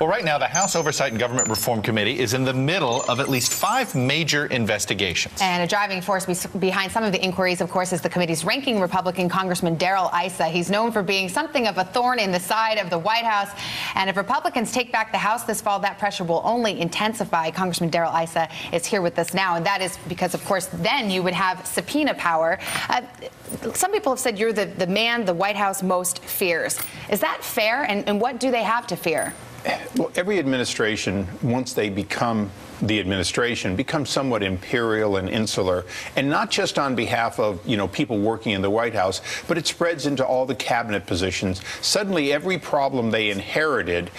Well, right now, the House Oversight and Government Reform Committee is in the middle of at least 5 major investigations. And a driving force behind some of the inquiries, of course, is the committee's ranking Republican Congressman Darrell Issa. He's known for being something of a thorn in the side of the White House. And if Republicans take back the House this fall, that pressure will only intensify. Congressman Darrell Issa is here with us now. And that is because, of course, then you would have subpoena power. Some people have said you're the man the White House most fears. Is that fair? And what do they have to fear? Well, every administration, once they become the administration, becomes somewhat imperial and insular, and not just on behalf of, people working in the White House, but it spreads into all the cabinet positions. Suddenly, every problem they inherited,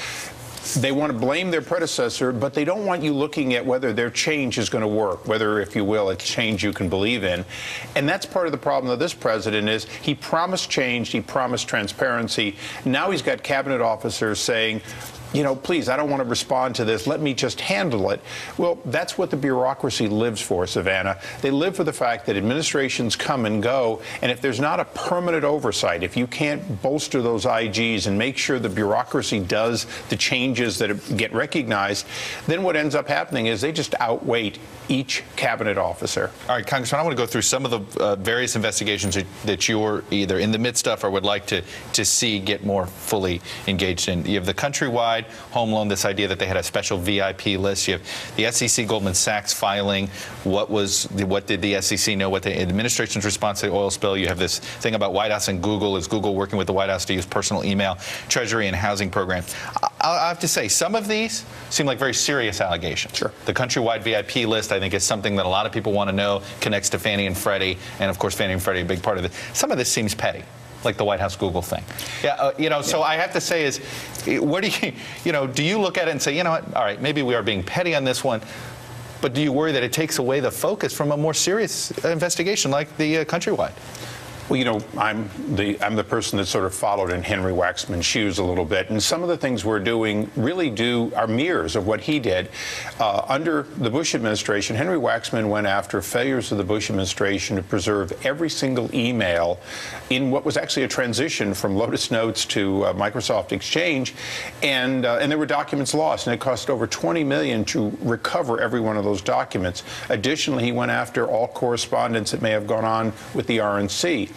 they want to blame their predecessor, but they don't want you looking at whether their change is going to work, whether, if you will, it's change you can believe in. And that's part of the problem of this president is he promised change, he promised transparency. Now he's got cabinet officers saying, please, I don't want to respond to this. Let me just handle it. Well, that's what the bureaucracy lives for, Savannah. They live for the fact that administrations come and go, and if there's not a permanent oversight, if you can't bolster those IGs and make sure the bureaucracy does the changes that get recognized, then what ends up happening is they just outweight each cabinet officer. All right, Congressman, I want to go through some of the various investigations that you're either in the midst of or would like to see get more fully engaged in. You have the countrywide home loan, this idea that they had a special VIP list. You have the SEC Goldman Sachs filing. What did the SEC know? What the administration's response to the oil spill? You have this thing about White House and Google. Is Google working with the White House to use personal email, Treasury and housing program? I have to say, some of these seem like very serious allegations. Sure. The countrywide VIP list, I think, is something that a lot of people want to know, connects to Fannie and Freddie, and of course Fannie and Freddie, a big part of it. Some of this seems petty, like the White House Google thing. Yeah, so I have to say is, what do do you look at it and say, you know what, all right, maybe we are being petty on this one, but do you worry that it takes away the focus from a more serious investigation like the countrywide? Well, I'm the person that sort of followed in Henry Waxman's shoes a little bit, and some of the things we're doing really are mirrors of what he did. Under the Bush administration, Henry Waxman went after failures of the Bush administration to preserve every single email in what was actually a transition from Lotus Notes to Microsoft Exchange, and there were documents lost, and it cost over $20 million to recover every one of those documents. Additionally, he went after all correspondence that may have gone on with the RNC.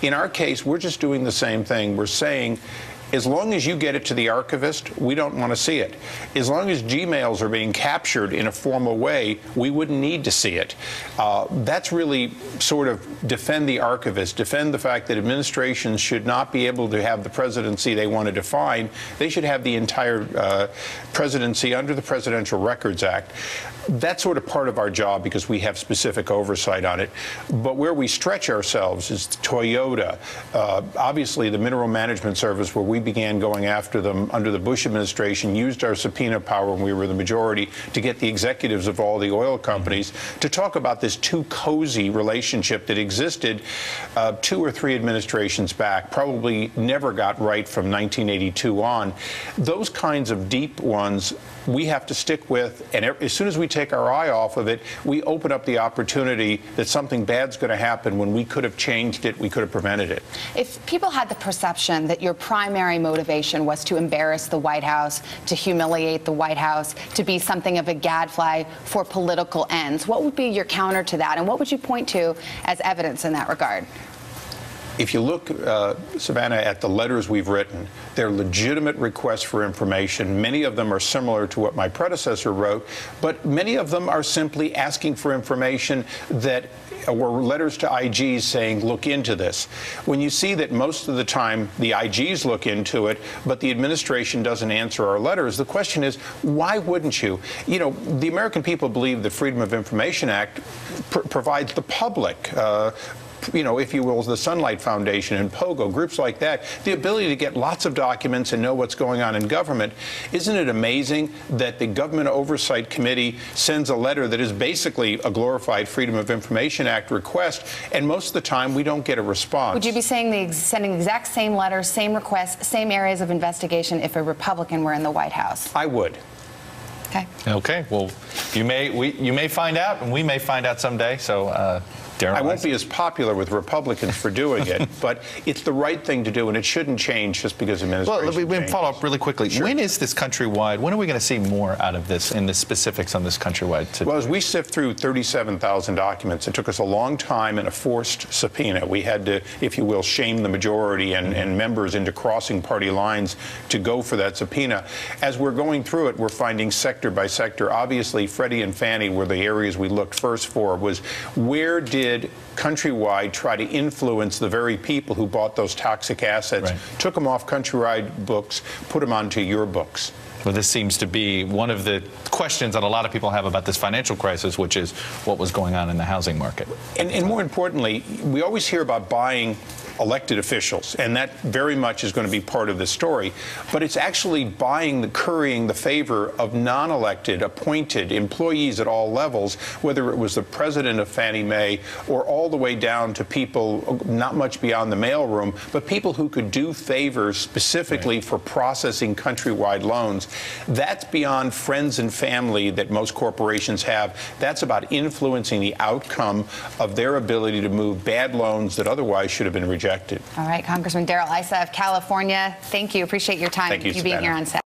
In our case, we're just doing the same thing. We're saying, as long as you get it to the archivist, we don't want to see it. As long as Gmails are being captured in a formal way, we wouldn't need to see it. That's really sort of defend the archivist, defend the fact that administrations should not be able to have the presidency they want to define. They should have the entire presidency under the Presidential Records Act. That's sort of part of our job because we have specific oversight on it. But where we stretch ourselves is Toyota, obviously the Mineral Management Service, where we began going after them under the Bush administration, used our subpoena power when we were the majority to get the executives of all the oil companies to talk about this too cozy relationship that existed 2 or 3 administrations back, probably never got right from 1982 on. Those kinds of deep ones we have to stick with, and as soon as we take our eye off of it, we open up the opportunity that something bad's going to happen when we could have changed it, we could have prevented it. If people had the perception that your primary motivation was to embarrass the White House, to humiliate the White House, to be something of a gadfly for political ends, what would be your counter to that, and what would you point to as evidence in that regard? If you look, Savannah, at the letters we've written, they're legitimate requests for information. Many of them are similar to what my predecessor wrote, but many of them are simply asking for information that were letters to IGs saying, look into this. When you see that most of the time the IGs look into it, but the administration doesn't answer our letters, the question is, why wouldn't you? The American people believe the Freedom of Information Act provides the public, if you will, the Sunlight Foundation and POGO, groups like that, the ability to get lots of documents and know what's going on in government. Isn't it amazing that the Government Oversight Committee sends a letter that is basically a glorified Freedom of Information Act request, and most of the time we don't get a response? Would you be saying sending the exact same letters, same requests, same areas of investigation if a Republican were in the White House? I would. Okay. Okay. Well, you may find out, and we may find out someday. So. I won't be as popular with Republicans for doing it, but it's the right thing to do, and it shouldn't change just because administration Well, let me changes. follow up really quickly. Sure. When is this countrywide? When are we going to see more out of this in the specifics on this countrywide? Well, as we sift through 37,000 documents, it took us a long time and a forced subpoena. We had to, if you will, shame the majority and members into crossing party lines to go for that subpoena. As we're going through it, we're finding sector by sector. Obviously, Freddie and Fannie were the areas we looked first for. Was where did Countrywide try to influence the very people who bought those toxic assets, took them off Countrywide books, put them onto your books? Well, this seems to be one of the questions that a lot of people have about this financial crisis, which is what was going on in the housing market. And more importantly, we always hear about buying elected officials, and that very much is going to be part of the story. But it's actually currying the favor of non-elected, appointed employees at all levels, whether it was the president of Fannie Mae or all the way down to people not much beyond the mailroom, but people who could do favors specifically for processing Countrywide loans. That's beyond friends and family that most corporations have. That's about influencing the outcome of their ability to move bad loans that otherwise should have been rejected. All right, Congressman Darrell Issa of California, thank you. Appreciate your time. Thank you, being Savannah. here on set.